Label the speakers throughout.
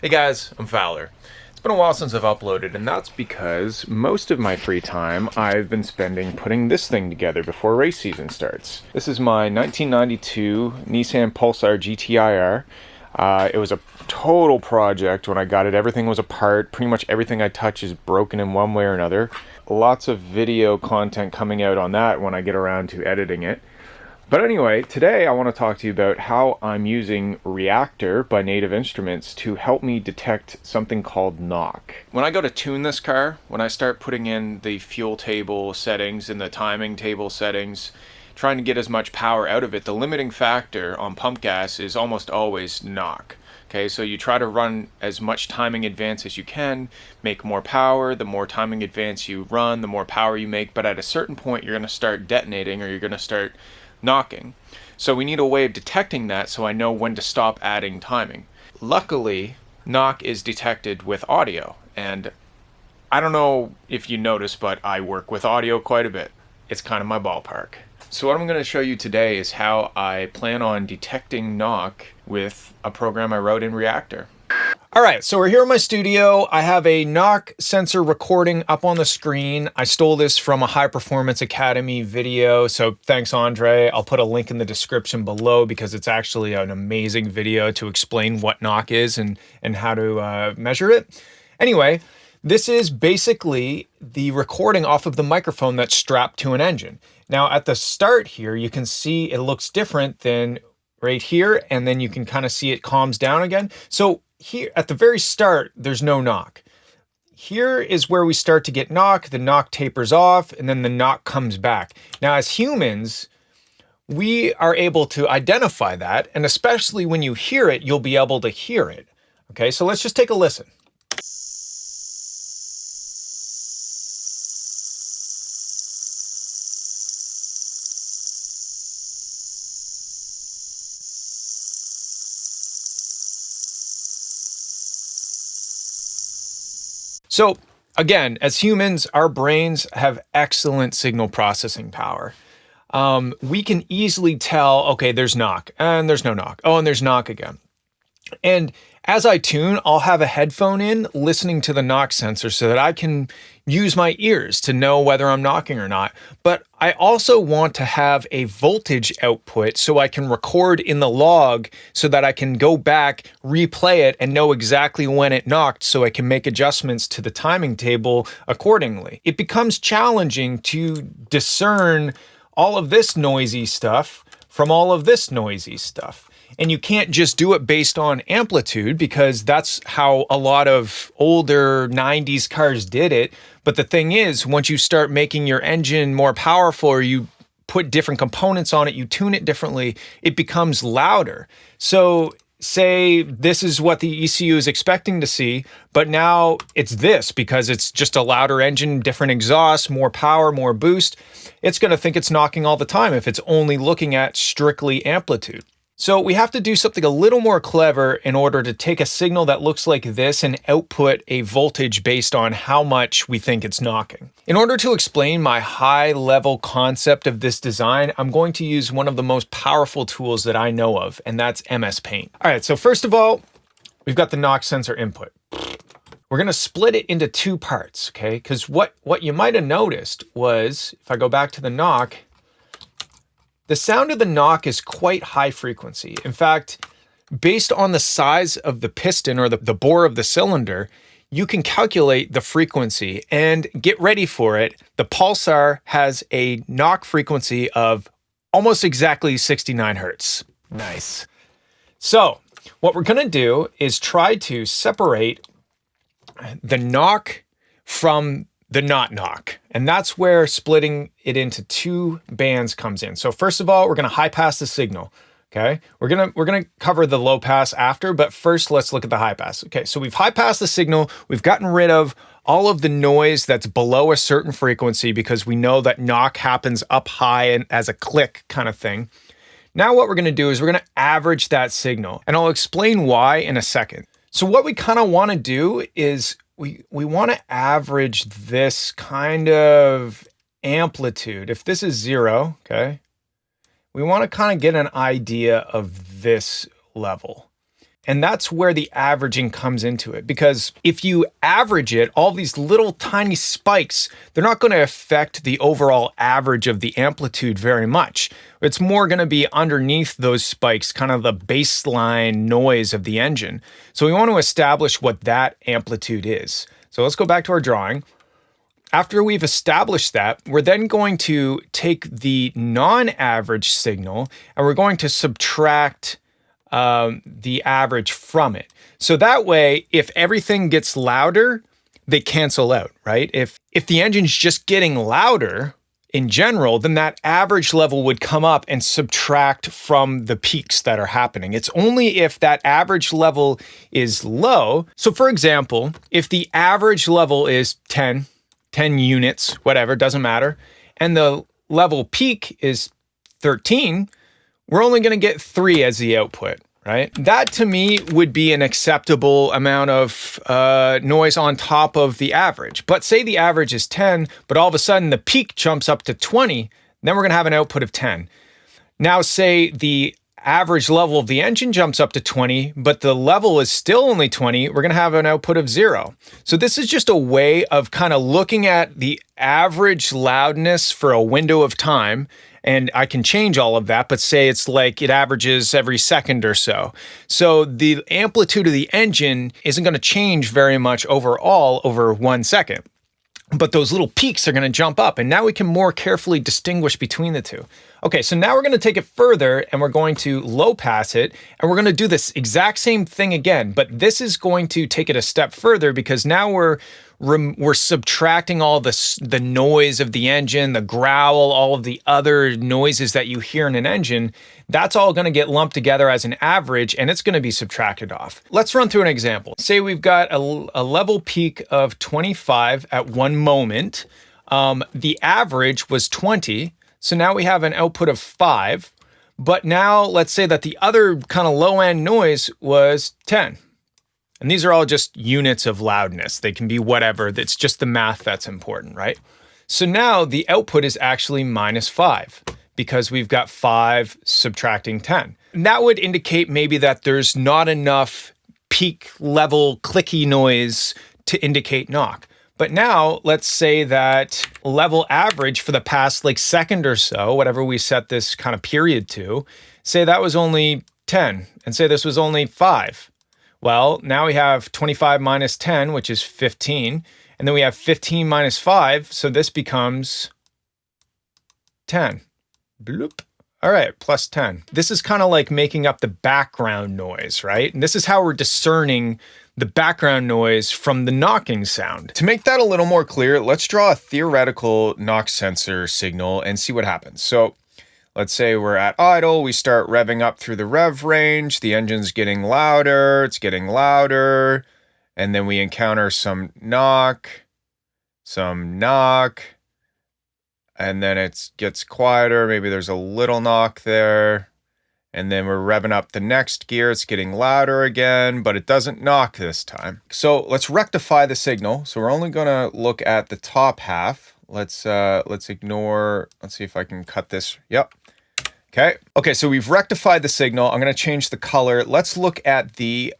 Speaker 1: Hey guys, I'm Fowler. It's been a while since I've uploaded, and that's because most of my free time I've been spending putting this thing together before race season starts. This is my 1992 Nissan Pulsar GTIR. It was a total project when I got it. Everything was apart. Pretty much everything I touch is broken in one way or another. Lots of video content coming out on that when I get around to editing it. But anyway, today I want to talk to you about how I'm using Reactor by Native Instruments to help me detect something called knock. When I go to tune this car, when I start putting in the fuel table settings and the timing table settings, trying to get as much power out of it, the limiting factor on pump gas is almost always knock. Okay, so you try to run as much timing advance as you can, make more power. The more timing advance you run, the more power you make, but at a certain point you're going to start detonating, or you're going to start knocking. So we need a way of detecting that so I know when to stop adding timing. Luckily, knock is detected with audio, and I don't know if you notice, but I work with audio quite a bit. It's kind of my ballpark. So what I'm going to show you today is how I plan on detecting knock with a program I wrote in Reactor. All right, so we're here in my studio. I have a knock sensor recording up on the screen. I stole this from a High Performance Academy video, so thanks, Andre. I'll put a link in the description below because it's actually an amazing video to explain what knock is and how to measure it. Anyway, this is basically the recording off of the microphone that's strapped to an engine. Now, at the start here, you can see it looks different than right here, and then you can kind of see it calms down again. So here at the very start, there's no knock. Here is where we start to get knock. The knock tapers off, and then the knock comes back. Now, as humans, we are able to identify that, and especially when you hear it, you'll be able to hear it. Okay, so let's just take a listen. So again, as humans, our brains have excellent signal processing power. We can easily tell, okay, there's knock, and there's no knock. Oh, and there's knock again. And as I tune, I'll have a headphone in listening to the knock sensor so that I can use my ears to know whether I'm knocking or not. But I also want to have a voltage output so I can record in the log so that I can go back, replay it, and know exactly when it knocked so I can make adjustments to the timing table accordingly. It becomes challenging to discern all of this noisy stuff from all of this noisy stuff. And you can't just do it based on amplitude because that's how a lot of older 90s cars did it. But the thing is, once you start making your engine more powerful or you put different components on it, you tune it differently, it becomes louder. So say this is what the ECU is expecting to see, but now it's this because it's just a louder engine, different exhaust, more power, more boost. It's going to think it's knocking all the time if it's only looking at strictly amplitude. So we have to do something a little more clever in order to take a signal that looks like this and output a voltage based on how much we think it's knocking. In order to explain my high-level concept of this design, I'm going to use one of the most powerful tools that I know of, and that's MS Paint. All right, so first of all, we've got the knock sensor input. We're going to split it into two parts, okay? Because what you might have noticed was, if I go back to the knock, the sound of the knock is quite high frequency. In fact, based on the size of the piston or the bore of the cylinder, you can calculate the frequency and get ready for it. The Pulsar has a knock frequency of almost exactly 69 hertz. Nice. So what we're going to do is try to separate the knock from the not knock. And that's where splitting it into two bands comes in. So first of all, we're going to high pass the signal. Okay. We're going to cover the low pass after, but first let's look at the high pass. Okay. So we've high passed the signal. We've gotten rid of all of the noise that's below a certain frequency because we know that knock happens up high and as a click kind of thing. Now what we're going to do is we're going to average that signal, and I'll explain why in a second. So what we kind of want to do is we want to average this kind of amplitude. If this is 0, okay, we want to kind of get an idea of this level. And that's where the averaging comes into it. Because if you average it, all these little tiny spikes, they're not going to affect the overall average of the amplitude very much. It's more going to be underneath those spikes, kind of the baseline noise of the engine. So we want to establish what that amplitude is. So let's go back to our drawing. After we've established that, we're then going to take the non-average signal and we're going to subtract the average from it. So that way, if everything gets louder, they cancel out, right? If the engine's just getting louder in general, then that average level would come up and subtract from the peaks that are happening. It's only if that average level is low. So for example, if the average level is 10 units, whatever, doesn't matter, and the level peak is 13, we're only going to get 3 as the output, right? That to me would be an acceptable amount of noise on top of the average. But say the average is 10, but all of a sudden the peak jumps up to 20, then we're going to have an output of 10. Now say the average level of the engine jumps up to 20, but the level is still only 20, we're going to have an output of 0. So this is just a way of kind of looking at the average loudness for a window of time. And I can change all of that, but say it's like it averages every second or so. So the amplitude of the engine isn't going to change very much overall over 1 second. But those little peaks are going to jump up, and now we can more carefully distinguish between the two. Okay, so now we're going to take it further and we're going to low pass it, and we're going to do this exact same thing again, but this is going to take it a step further because now we're subtracting all the noise of the engine, the growl, all of the other noises that you hear in an engine. That's all going to get lumped together as an average, and it's going to be subtracted off. Let's run through an example. Say we've got a level peak of 25 at one moment. The average was 20, so now we have an output of 5. But now let's say that the other kind of low-end noise was 10. And these are all just units of loudness. They can be whatever. It's just the math that's important, right? So now the output is actually -5 because we've got 5 subtracting 10. And that would indicate maybe that there's not enough peak level clicky noise to indicate knock. But now let's say that level average for the past like second or so, whatever we set this kind of period to, say that was only 10 and say this was only 5. Well, now we have 25 minus 10, which is 15. And then we have 15 minus 5. So this becomes 10. Bloop. All right, plus 10. This is kind of like making up the background noise, right? And this is how we're discerning the background noise from the knocking sound. To make that a little more clear, let's draw a theoretical knock sensor signal and see what happens. So let's say we're at idle, we start revving up through the rev range, the engine's getting louder, it's getting louder, and then we encounter some knock, and then it gets quieter, maybe there's a little knock there, and then we're revving up the next gear, it's getting louder again, but it doesn't knock this time. So let's rectify the signal. So we're only gonna look at the top half. Let's ignore, let's see if I can cut this. Yep. Okay, so we've rectified the signal. I'm going to change the color. Let's look at the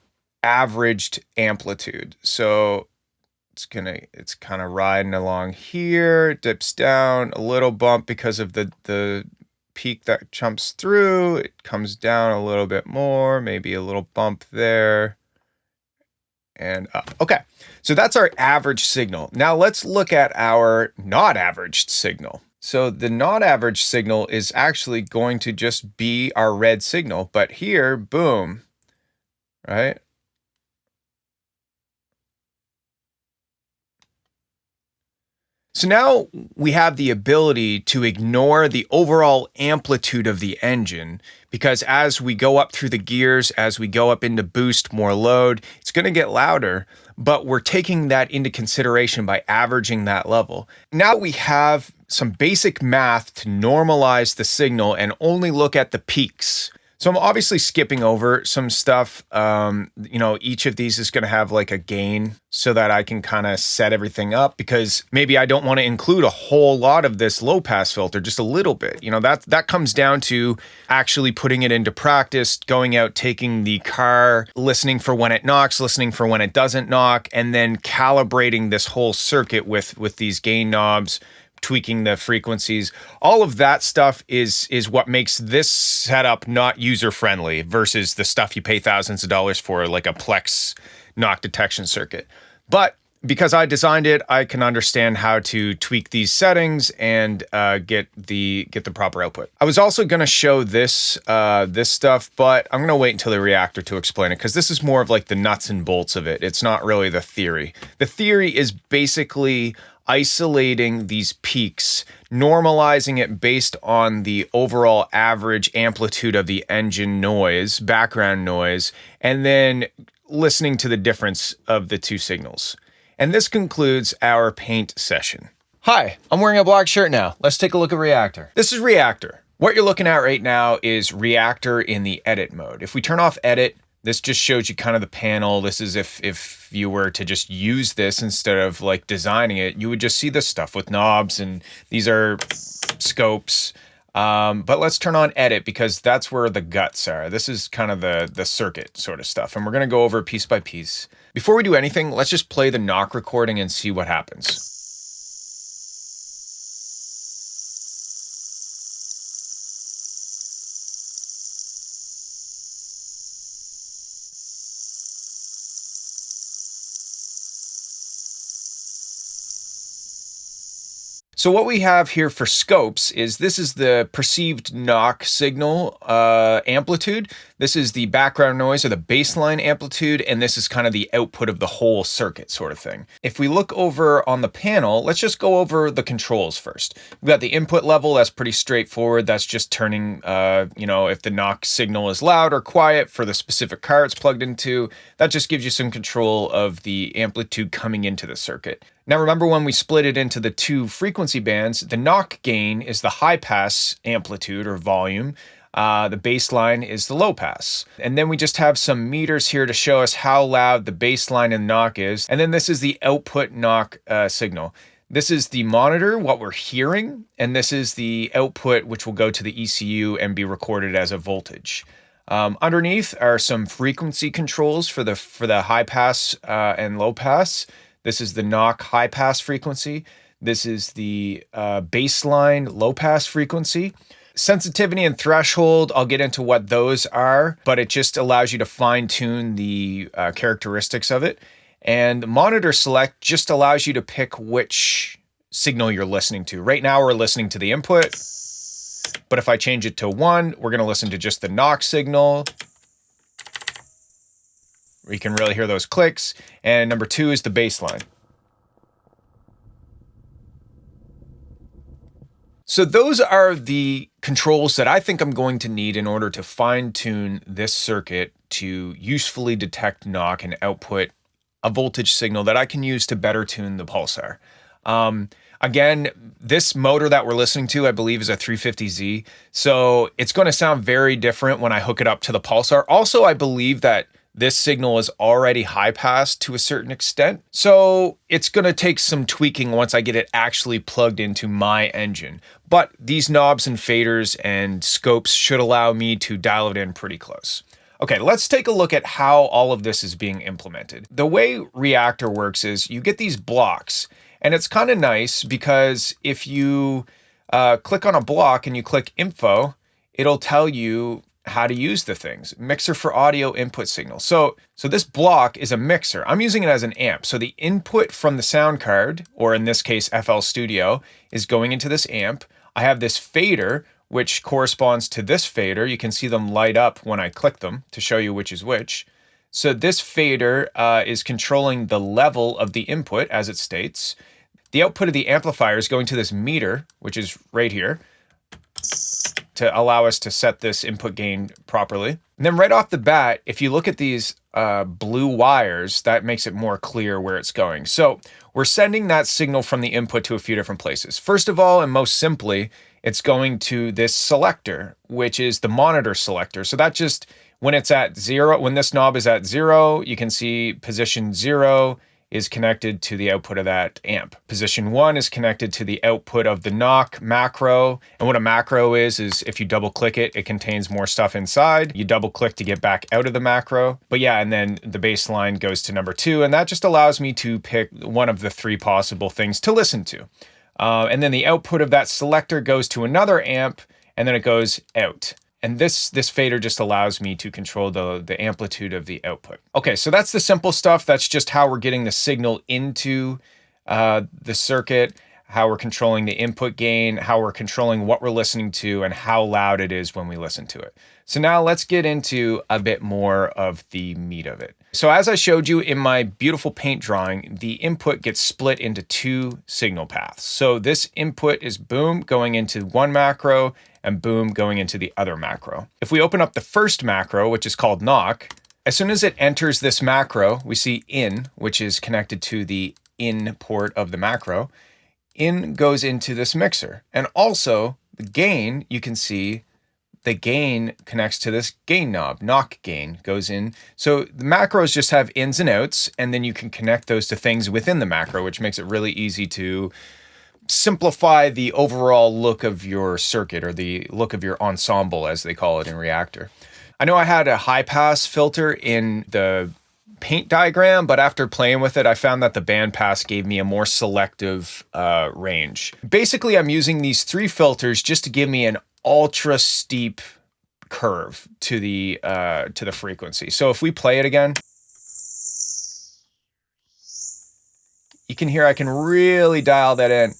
Speaker 1: averaged amplitude. So it's kind of riding along here, it dips down, a little bump because of the peak that jumps through. It comes down a little bit more, maybe a little bump there, and up. Okay, so that's our average signal. Now let's look at our not averaged signal. So the not average signal is actually going to just be our red signal, but here, boom, right? So now we have the ability to ignore the overall amplitude of the engine, because as we go up through the gears, as we go up into boost more load, it's going to get louder, but we're taking that into consideration by averaging that level. Now we have some basic math to normalize the signal and only look at the peaks. So I'm obviously skipping over some stuff. Each of these is going to have like a gain so that I can kind of set everything up, because maybe I don't want to include a whole lot of this low pass filter, just a little bit. That comes down to actually putting it into practice, going out, taking the car, listening for when it knocks, listening for when it doesn't knock, and then calibrating this whole circuit with these gain knobs, tweaking the frequencies. All of that stuff is what makes this setup not user-friendly versus the stuff you pay thousands of dollars for, like a Plex knock detection circuit. But because I designed it, I can understand how to tweak these settings and get the proper output. I was also going to show this stuff, but I'm going to wait until the reactor to explain it, because this is more of like the nuts and bolts of it. It's not really the theory. The theory is basically isolating these peaks, normalizing it based on the overall average amplitude of the engine noise, background noise, and then listening to the difference of the two signals. And this concludes our paint session. Hi, I'm wearing a black shirt now. Let's take a look at Reactor. This is Reactor. What you're looking at right now is Reactor in the edit mode. If we turn off edit, this just shows you kind of the panel. This is if you were to just use this instead of like designing it, you would just see this stuff with knobs, and these are scopes. But let's turn on edit, because that's where the guts are. This is kind of the circuit sort of stuff. And we're going to go over piece by piece. Before we do anything, let's just play the knock recording and see what happens. So what we have here for scopes is this is the perceived knock signal amplitude. This is the background noise or the baseline amplitude, and this is kind of the output of the whole circuit sort of thing. If we look over on the panel, let's just go over the controls first. We've got the input level. That's pretty straightforward. That's just turning, if the knock signal is loud or quiet for the specific car it's plugged into. That just gives you some control of the amplitude coming into the circuit. Now remember, when we split it into the two frequency bands, the knock gain is the high pass amplitude or volume. The baseline is the low pass. And then we just have some meters here to show us how loud the baseline and knock is. And then this is the output knock signal. This is the monitor, what we're hearing, and this is the output, which will go to the ECU and be recorded as a voltage. Underneath are some frequency controls for the high pass and low pass. This is the knock high pass frequency. This is the baseline low pass frequency. Sensitivity and threshold, I'll get into what those are, but it just allows you to fine tune the characteristics of it. And monitor select just allows you to pick which signal you're listening to. Right now we're listening to the input, but if I change it to 1, we're going to listen to just the knock signal. You can really hear those clicks. And number 2 is the baseline. So those are the controls that I think I'm going to need in order to fine tune this circuit to usefully detect knock and output a voltage signal that I can use to better tune the pulsar. Again, this motor that we're listening to, I believe, is a 350Z. So it's going to sound very different when I hook it up to the pulsar. Also, I believe that this signal is already high pass to a certain extent. So it's going to take some tweaking once I get it actually plugged into my engine. But these knobs and faders and scopes should allow me to dial it in pretty close. Okay, let's take a look at how all of this is being implemented. The way Reactor works is you get these blocks, and it's kind of nice because if you click on a block and you click info, it'll tell you how to use the things. Mixer for audio input signal. So this block is a mixer. I'm using it as an amp. So the input from the sound card, or in this case, FL Studio, is going into this amp. I have this fader, which corresponds to this fader. You can see them light up when I click them to show you which is which. So this fader is controlling the level of the input as it states. The output of the amplifier is going to this meter, which is right here, to allow us to set this input gain properly. And then right off the bat, if you look at these blue wires, that makes it more clear where it's going. So we're sending that signal from the input to a few different places. First of all, and most simply, it's going to this selector, which is the monitor selector. So that just, when it's at 0, when this knob is at 0, you can see position 0 is connected to the output of that amp. Position 1 is connected to the output of the knock macro. And what a macro is if you double click it, it contains more stuff inside. You double click to get back out of the macro. But yeah, and then the baseline goes to number 2. And that just allows me to pick one of the 3 possible things to listen to. And then the output of that selector goes to another amp, and then it goes out. And this fader just allows me to control the amplitude of the output. Okay, so that's the simple stuff. That's just how we're getting the signal into the circuit, how we're controlling the input gain, how we're controlling what we're listening to, and how loud it is when we listen to it. So now let's get into a bit more of the meat of it. So as I showed you in my beautiful paint drawing, the input gets split into 2 signal paths. So this input is boom going into one macro and boom going into the other macro. If we open up the first macro, which is called knock, as soon as it enters this macro, we see in, which is connected to the in port of the macro. In goes into this mixer. And also the gain, you can see the gain connects to this gain knob. Knock gain goes in. So the macros just have ins and outs, and then you can connect those to things within the macro, which makes it really easy to simplify the overall look of your circuit, or the look of your ensemble, as they call it in Reactor. I know I had a high pass filter in the paint diagram, but after playing with it, I found that the band pass gave me a more selective range. Basically, I'm using these 3 filters just to give me an ultra steep curve to the frequency. So if we play it again, you can hear I can really dial that in.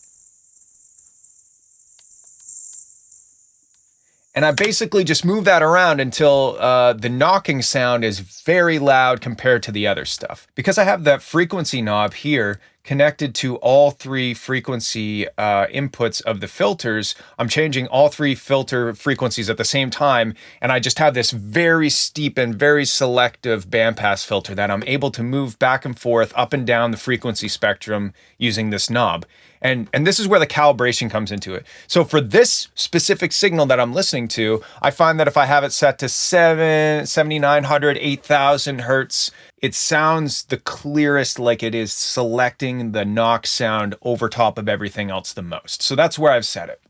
Speaker 1: And I basically just move that around until the knocking sound is very loud compared to the other stuff. Because I have that frequency knob here connected to all 3 frequency inputs of the filters, I'm changing all 3 filter frequencies at the same time, and I just have this very steep and very selective bandpass filter that I'm able to move back and forth up and down the frequency spectrum using this knob. And this is where the calibration comes into it. So for this specific signal that I'm listening to, I find that if I have it set to 7,900, 8,000 hertz, it sounds the clearest, like it is selecting the knock sound over top of everything else the most. So that's where I've set it.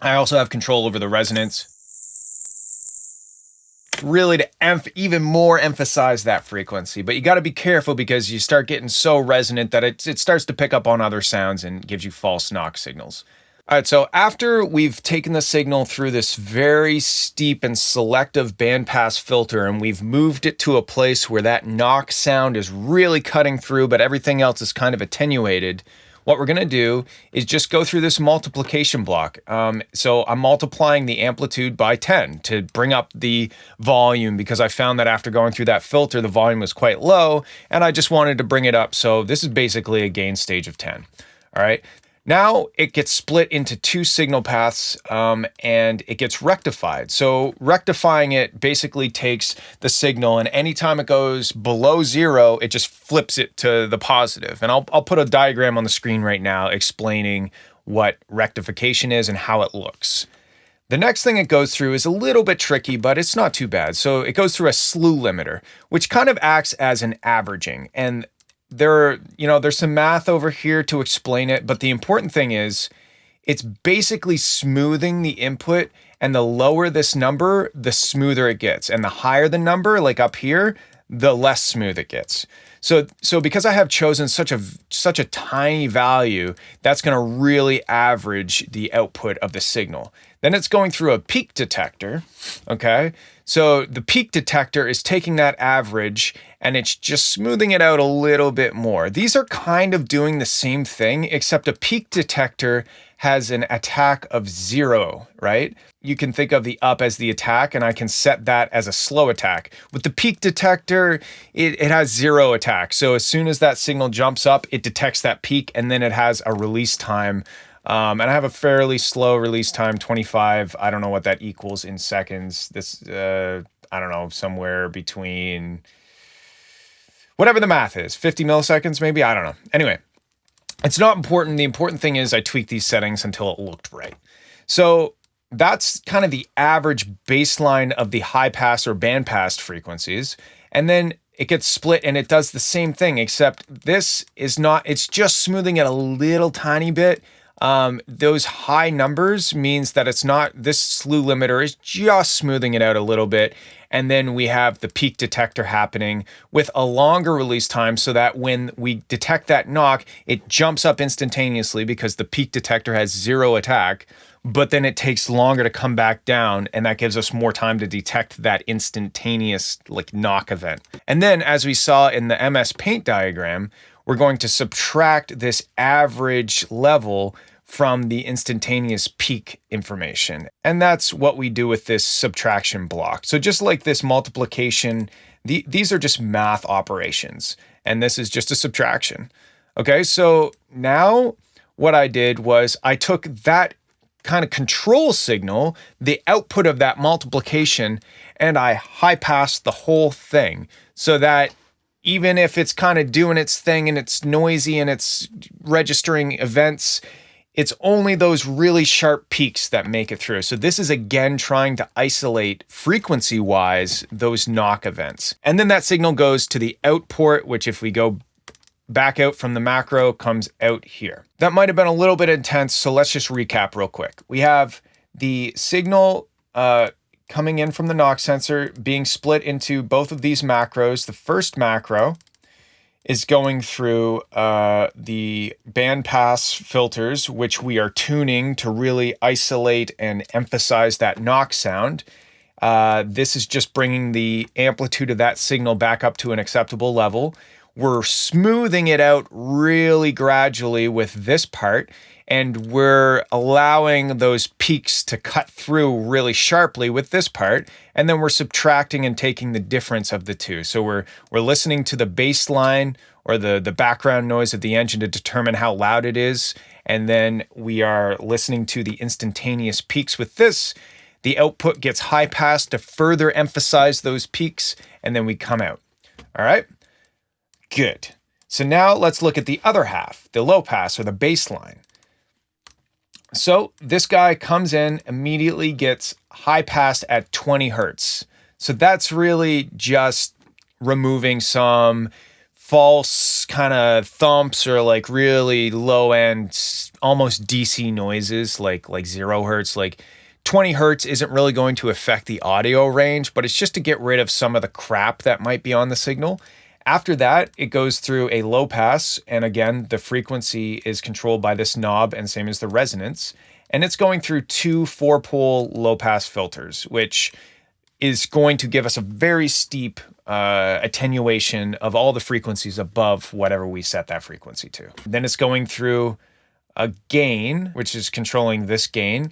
Speaker 1: I also have control over the resonance, really to even more emphasize that frequency. But you got to be careful, because you start getting so resonant that it starts to pick up on other sounds and gives you false knock signals. All right, so after we've taken the signal through this very steep and selective bandpass filter, and we've moved it to a place where that knock sound is really cutting through, but everything else is kind of attenuated, what we're going to do is just go through this multiplication block. So I'm multiplying the amplitude by 10 to bring up the volume, because I found that after going through that filter, the volume was quite low, and I just wanted to bring it up. So this is basically a gain stage of 10. All right. Now it gets split into 2 signal paths, and it gets rectified. So rectifying it basically takes the signal, and anytime it goes below 0, it just flips it to the positive. And I'll put a diagram on the screen right now explaining what rectification is and how it looks. The next thing it goes through is a little bit tricky, but it's not too bad. So it goes through a slew limiter, which kind of acts as an averaging. And there's some math over here to explain it, but the important thing is it's basically smoothing the input, and the lower this number, the smoother it gets. And the higher the number, like up here, the less smooth it gets. So because I have chosen such a tiny value, that's going to really average the output of the signal. Then it's going through a peak detector, okay? So the peak detector is taking that average and it's just smoothing it out a little bit more. These are kind of doing the same thing, except a peak detector has an attack of 0, right? You can think of the up as the attack, and I can set that as a slow attack. With the peak detector, it has 0 attack. So as soon as that signal jumps up, it detects that peak, and then it has a release time. And I have a fairly slow release time, 25. I don't know what that equals in seconds. This, I don't know, somewhere between whatever the math is, 50 milliseconds maybe? I don't know. Anyway, it's not important. The important thing is I tweaked these settings until it looked right. So that's kind of the average baseline of the high pass or band pass frequencies. And then it gets split and it does the same thing, except this is not, it's just smoothing it a little tiny bit. Those high numbers means that it's not, this slew limiter is just smoothing it out a little bit. And then we have the peak detector happening with a longer release time so that when we detect that knock, it jumps up instantaneously because the peak detector has 0 attack, but then it takes longer to come back down, and that gives us more time to detect that instantaneous like knock event. And then as we saw in the MS Paint diagram, we're going to subtract this average level from the instantaneous peak information. And that's what we do with this subtraction block. So just like this multiplication, these are just math operations, and this is just a subtraction. Okay, so now what I did was I took that kind of control signal, the output of that multiplication, and I high passed the whole thing so that even if it's kind of doing its thing and it's noisy and it's registering events, it's only those really sharp peaks that make it through. So this is again trying to isolate frequency-wise those knock events. And then that signal goes to the out port, which if we go back out from the macro comes out here. That might have been a little bit intense, so let's just recap real quick. We have the signal coming in from the knock sensor being split into both of these macros. The first macro is going through the bandpass filters, which we are tuning to really isolate and emphasize that knock sound. This is just bringing the amplitude of that signal back up to an acceptable level. We're smoothing it out really gradually with this part, and we're allowing those peaks to cut through really sharply with this part, and then we're subtracting and taking the difference of the two. So we're listening to the baseline or the background noise of the engine to determine how loud it is, and then we are listening to the instantaneous peaks with this. The output gets high passed to further emphasize those peaks, and then we come out. All right? Good. So now let's look at the other half, the low pass or the baseline. So this guy comes in, immediately gets high passed at 20 hertz. So that's really just removing some false kind of thumps or like really low end, almost DC noises like 0 hertz. Like 20 hertz isn't really going to affect the audio range, but it's just to get rid of some of the crap that might be on the signal. After that, it goes through a low pass, and again, the frequency is controlled by this knob, and same as the resonance, and it's going through 2 4-pole low pass filters, which is going to give us a very steep attenuation of all the frequencies above whatever we set that frequency to. Then it's going through a gain, which is controlling this gain.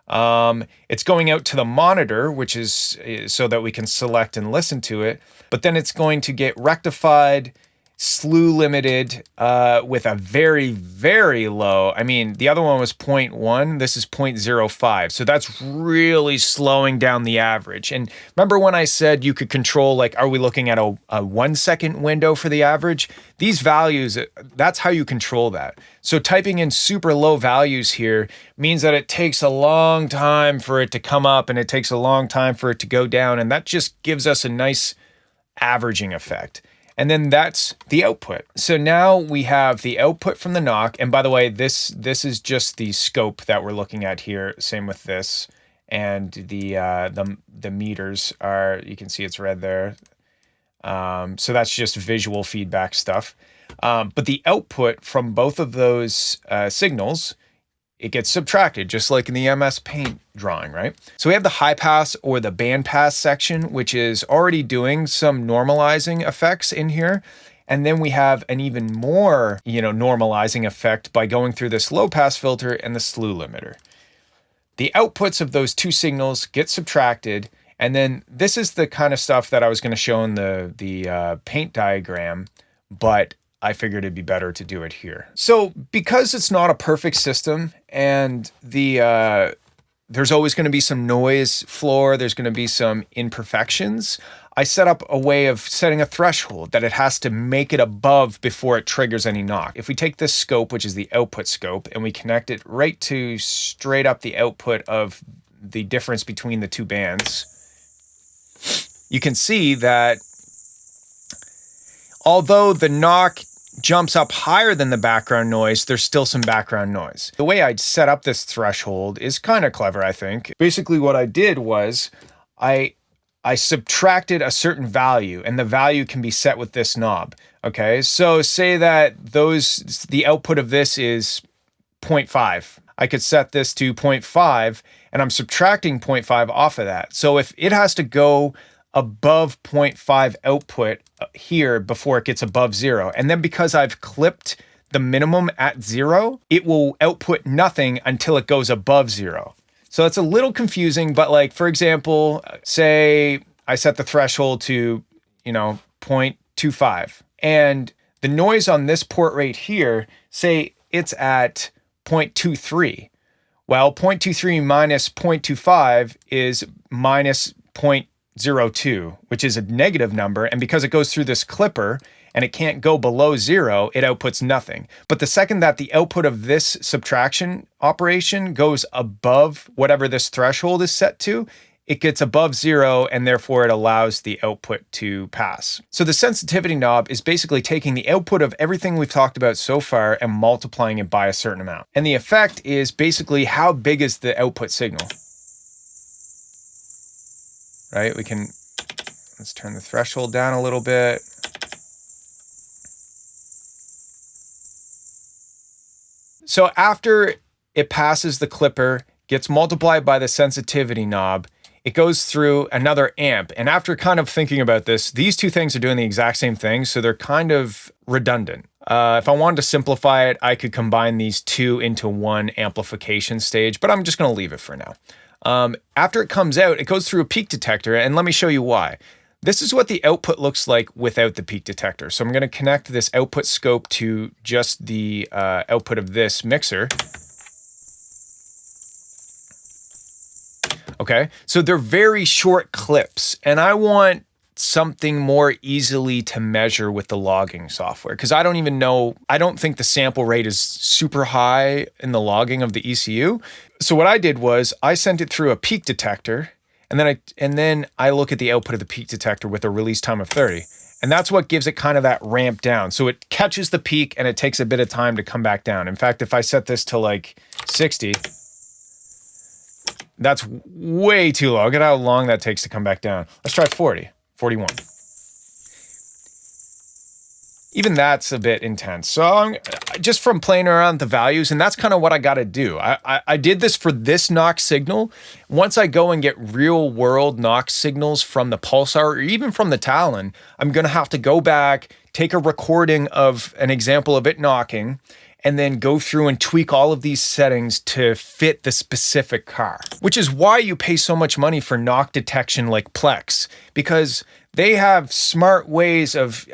Speaker 1: It's going out to the monitor, which is so that we can select and listen to it. But then it's going to get rectified, slew limited with a very, very low. I mean, the other one was 0.1. This is 0.05. So that's really slowing down the average. And remember when I said you could control, like, are we looking at a 1 second window for the average? These values, that's how you control that. So typing in super low values here means that it takes a long time for it to come up and it takes a long time for it to go down. And that just gives us a nice averaging effect. And then that's the output. So now we have the output from the knock. And by the way, this is just the scope that we're looking at here. Same with this. And the meters are, you can see it's red there. So that's just visual feedback stuff. But the output from both of those signals, it gets subtracted, just like in the MS Paint drawing, right? So we have the high pass or the band pass section, which is already doing some normalizing effects in here. And then we have an even more, normalizing effect by going through this low pass filter and the slew limiter. The outputs of those two signals get subtracted. And then this is the kind of stuff that I was going to show in the paint diagram, but I figured it'd be better to do it here. So because it's not a perfect system and the there's always going to be some noise floor. There's going to be some imperfections. I set up a way of setting a threshold that it has to make it above before it triggers any knock. If we take this scope, which is the output scope, and we connect it right to straight up the output of the difference between the two bands, you can see that although the knock jumps up higher than the background noise, there's still some background noise. The way I'd set up this threshold is kind of clever, I think. Basically what I did was I subtracted a certain value, and the value can be set with this knob. Okay, so say that the output of this is 0.5. I could set this to 0.5, and I'm subtracting 0.5 off of that. So if it has to go above 0.5 output here before it gets above 0, and then because I've clipped the minimum at 0, it will output nothing until it goes above 0. So it's a little confusing, but like, for example, say I set the threshold to, 0.25, and the noise on this port right here, say it's at 0.23. Well, 0.23 minus 0.25 is minus 0.02, which is a negative number. And because it goes through this clipper and it can't go below 0, it outputs nothing. But the second that the output of this subtraction operation goes above whatever this threshold is set to, it gets above 0, and therefore it allows the output to pass. So the sensitivity knob is basically taking the output of everything we've talked about so far and multiplying it by a certain amount. And the effect is basically how big is the output signal. Right? Let's turn the threshold down a little bit. So after it passes the clipper, gets multiplied by the sensitivity knob, it goes through another amp. And after kind of thinking about this, these two things are doing the exact same thing, so they're kind of redundant. If I wanted to simplify it, I could combine these two into one amplification stage, but I'm just going to leave it for now. After it comes out, it goes through a peak detector, and let me show you why. This is what the output looks like without the peak detector. So I'm going to connect this output scope to just the output of this mixer. Okay, so they're very short clips, and I want something more easily to measure with the logging software, because I don't think the sample rate is super high in the logging of the ECU. So what I did was I sent it through a peak detector, and then I look at the output of the peak detector with a release time of 30. And that's what gives it kind of that ramp down. So it catches the peak and it takes a bit of time to come back down. In fact, if I set this to like 60, that's way too low. Look at how long that takes to come back down. Let's try 40, 41. Even that's a bit intense. So I'm just from playing around with the values, and that's kind of what I got to do. I did this for this knock signal. Once I go and get real world knock signals from the Pulsar or even from the Talon, I'm going to have to go back, take a recording of an example of it knocking, and then go through and tweak all of these settings to fit the specific car. Which is why you pay so much money for knock detection like Plex, because they have smart ways of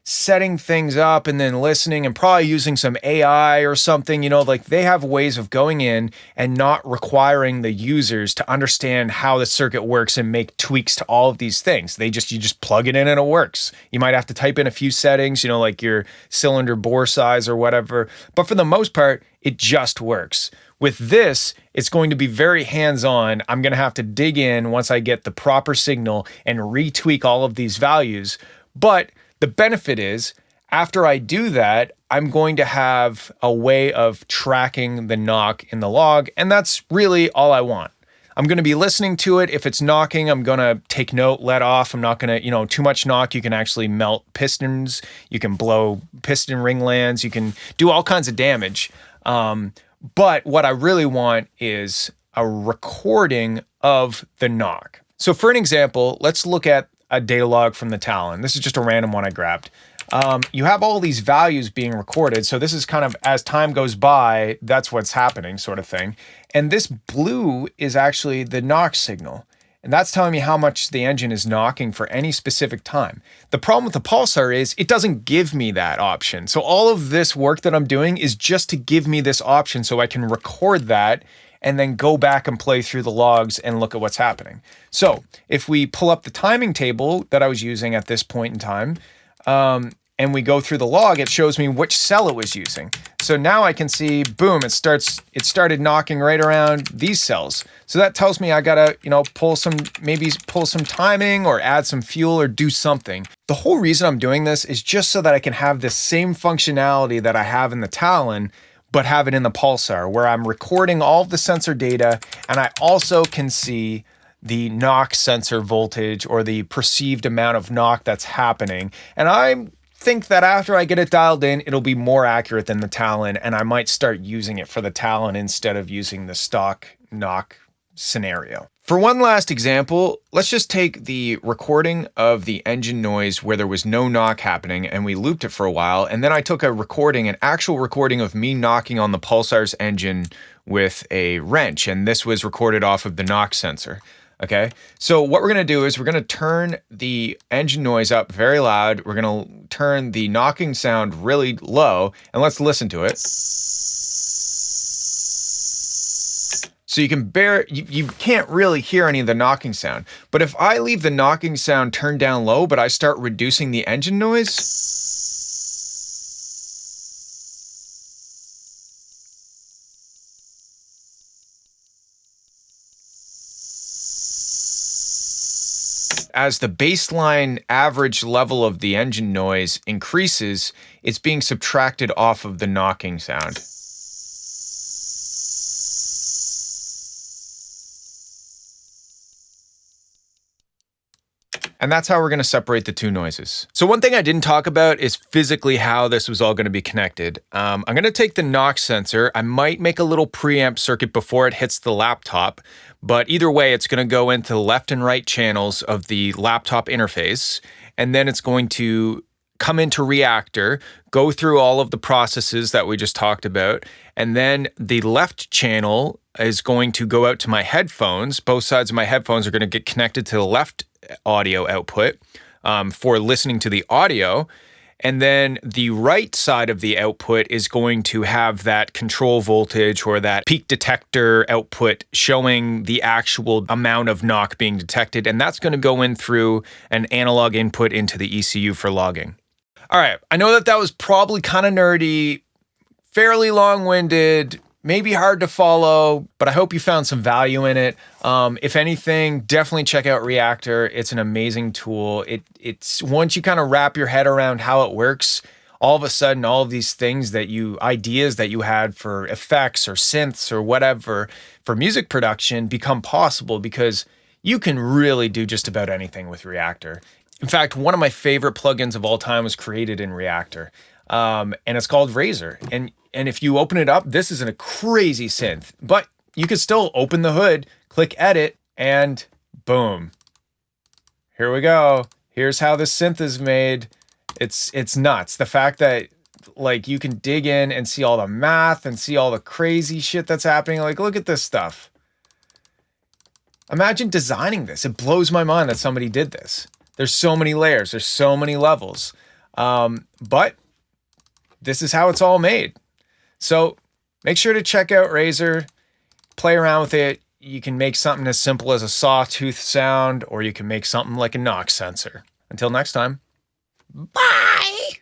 Speaker 1: setting things up and then listening and probably using some AI or something, like they have ways of going in and not requiring the users to understand how the circuit works and make tweaks to all of these things. You just plug it in and it works. You might have to type in a few settings, like your cylinder bore size or whatever, but for the most part, it just works. With this, it's going to be very hands-on. I'm going to have to dig in once I get the proper signal and retweak all of these values, but the benefit is, after I do that, I'm going to have a way of tracking the knock in the log, and that's really all I want. I'm going to be listening to it. If it's knocking, I'm going to take note, let off. I'm not going to, too much knock, you can actually melt pistons, you can blow piston ringlands, you can do all kinds of damage. But what I really want is a recording of the knock. So for an example, let's look at a data log from the Talon. This is just a random one I grabbed. You have all these values being recorded. So this is kind of, as time goes by, that's what's happening sort of thing. And this blue is actually the knock signal. And that's telling me how much the engine is knocking for any specific time. The problem with the Pulsar is it doesn't give me that option. So all of this work that I'm doing is just to give me this option so I can record that and then go back and play through the logs and look at what's happening. So if we pull up the timing table that I was using at this point in time, and we go through the log, it shows me which cell it was using. So now I can see, boom, it started knocking right around these cells. So that tells me I gotta, maybe pull some timing or add some fuel or do something. The whole reason I'm doing this is just so that I can have the same functionality that I have in the Talon, but have it in the Pulsar, where I'm recording all of the sensor data, and I also can see the knock sensor voltage or the perceived amount of knock that's happening. And I think that after I get it dialed in, it'll be more accurate than the Talon, and I might start using it for the Talon instead of using the stock knock scenario. For one last example, let's just take the recording of the engine noise where there was no knock happening and we looped it for a while, and then I took an actual recording of me knocking on the Pulsar's engine with a wrench, and this was recorded off of the knock sensor. Okay, so what we're gonna do is we're gonna turn the engine noise up very loud, we're gonna turn the knocking sound really low, and let's listen to it. So you can't really hear any of the knocking sound. But if I leave the knocking sound turned down low, but I start reducing the engine noise, as the baseline average level of the engine noise increases, it's being subtracted off of the knocking sound. And that's how we're going to separate the two noises. So one thing I didn't talk about is physically how this was all going to be connected. I'm going to take the knock sensor. I might make a little preamp circuit before it hits the laptop, but either way, it's going to go into the left and right channels of the laptop interface, and then it's going to come into Reactor, go through all of the processes that we just talked about, and then the left channel is going to go out to my headphones. Both sides of my headphones are going to get connected to the left audio output for listening to the audio, and then the right side of the output is going to have that control voltage or that peak detector output showing the actual amount of knock being detected, and that's going to go in through an analog input into the ECU for logging. All right, I know that was probably kind of nerdy, fairly long-winded, maybe hard to follow, but I hope you found some value in it. If anything, definitely check out Reactor. It's an amazing tool. It's once you kind of wrap your head around how it works, all of a sudden, all of these things ideas that you had for effects or synths or whatever for music production become possible, because you can really do just about anything with Reactor. In fact, one of my favorite plugins of all time was created in Reactor, and it's called Razor. And if you open it up, this isn't a crazy synth, but you could still open the hood, click edit, and boom. Here we go. Here's how this synth is made. It's nuts. The fact that you can dig in and see all the math and see all the crazy shit that's happening. Look at this stuff. Imagine designing this. It blows my mind that somebody did this. There's so many layers. There's so many levels. But this is how it's all made. So make sure to check out Razor, play around with it. You can make something as simple as a sawtooth sound, or you can make something like a knock sensor. Until next time, bye!